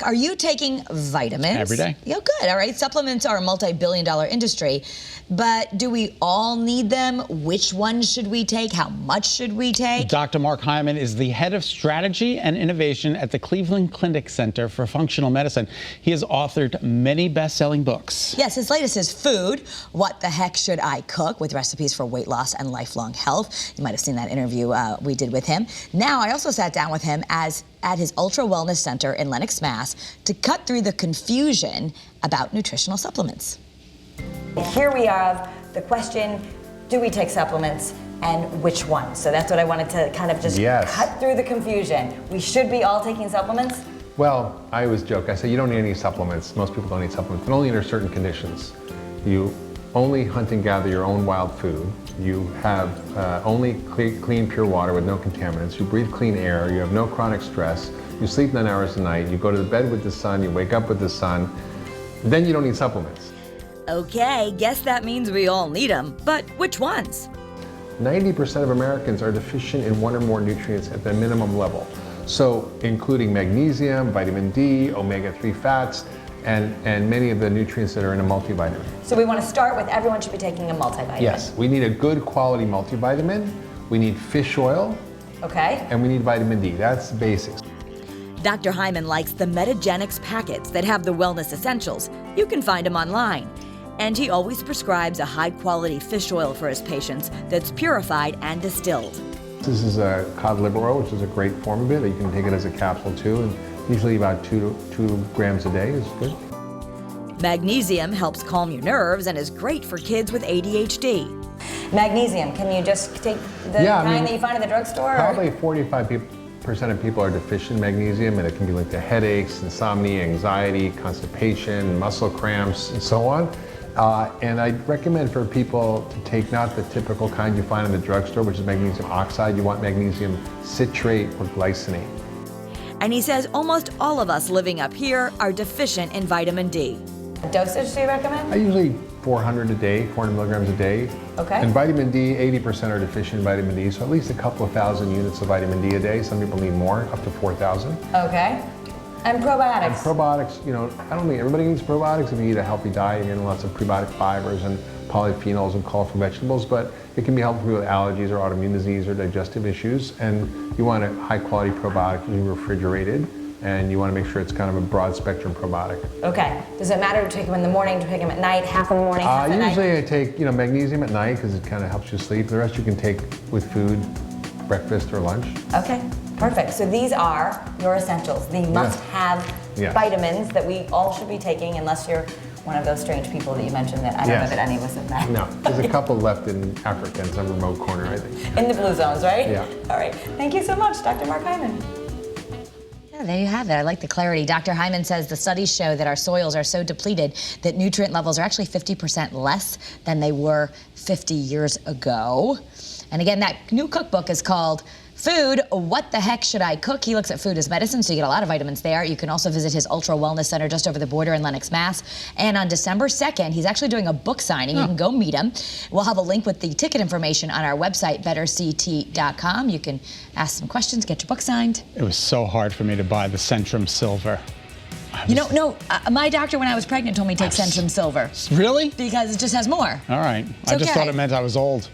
Are you taking vitamins? Every day. Yeah, good. All right. Supplements are a multi-billion-dollar industry, but do we all need them? Which ones should we take? How much should we take? Dr. Mark Hyman is the head of strategy and innovation at the Cleveland Clinic Center for Functional Medicine. He has authored many best-selling books. Yes, his latest is Food, What the Heck Should I Cook? With recipes for weight loss and lifelong health. You might have seen that interview we did with him. Now, I also sat down with him at his Ultra Wellness Center in Lenox, Mass, to cut through the confusion about nutritional supplements. Here we have the question, do we take supplements and which ones? So that's what I wanted to kind of just cut through the confusion. We should be all taking supplements? Well, I always joke, I say you don't need any supplements. Most people don't need supplements, but only under certain conditions. You only hunt and gather your own wild food. You have only clean, pure water with no contaminants. You breathe clean air. You have no chronic stress. You sleep 9 hours a night. You go to bed with the sun. You wake up with the sun. Then you don't need supplements. Okay, guess that means we all need them. But which ones? 90% of Americans are deficient in one or more nutrients at the minimum level. So including magnesium, vitamin D, omega-3 fats, and many of the nutrients that are in a multivitamin. So we want to start with everyone should be taking a multivitamin. Yes, we need a good quality multivitamin. We need fish oil. Okay. And we need vitamin D. That's the basics. Dr. Hyman likes the Metagenics packets that have the wellness essentials. You can find them online. And he always prescribes a high-quality fish oil for his patients that's purified and distilled. This is a cod liver oil, which is a great form of it. You can take it as a capsule too, and usually about 2 grams a day is good. Magnesium helps calm your nerves and is great for kids with ADHD. Magnesium, can you just take the kind that you find at the drugstore? Probably 45% of people are deficient in magnesium, and it can be linked to headaches, insomnia, anxiety, constipation, muscle cramps, and so on. And I'd recommend for people to take not the typical kind you find in the drugstore, which is magnesium oxide. You want magnesium citrate or glycinate. And he says almost all of us living up here are deficient in vitamin D. Dosage do you recommend? I usually 400 a day, 400 milligrams a day. Okay. And vitamin D, 80% are deficient in vitamin D, so at least a couple of thousand units of vitamin D a day. Some people need more, up to 4,000. Okay. And probiotics? And probiotics, you know, I don't think everybody needs probiotics. If you eat a healthy diet, you're getting lots of prebiotic fibers and polyphenols and colorful vegetables, but it can be helpful with allergies or autoimmune disease or digestive issues. And you want a high quality probiotic to be refrigerated, and you want to make sure it's kind of a broad spectrum probiotic. Okay. Does it matter to take them in the morning, to take them at night, half in the morning, half at night? Usually I take, magnesium at night because it kind of helps you sleep. The rest you can take with food, breakfast or lunch. Okay. Perfect. So these are your essentials, the must-have vitamins that we all should be taking, unless you're one of those strange people that you mentioned that I don't know that any of us have met. No, there's a couple left in Africa in some remote corner, I think. In the blue zones, right? Yeah. All right. Thank you so much, Dr. Mark Hyman. Yeah, there you have it. I like the clarity. Dr. Hyman says the studies show that our soils are so depleted that nutrient levels are actually 50% less than they were 50 years ago. And again, that new cookbook is called Food, What the Heck Should I Cook? He looks at food as medicine, so you get a lot of vitamins there. You can also visit his Ultra Wellness Center just over the border in Lenox, Mass. And on December 2nd, he's actually doing a book signing. You can go meet him. We'll have a link with the ticket information on our website, betterct.com. You can ask some questions, get your book signed. It was so hard for me to buy the Centrum Silver. My doctor when I was pregnant told me to take Centrum Silver. Really? Because it just has more. All right. I just thought it meant I was old.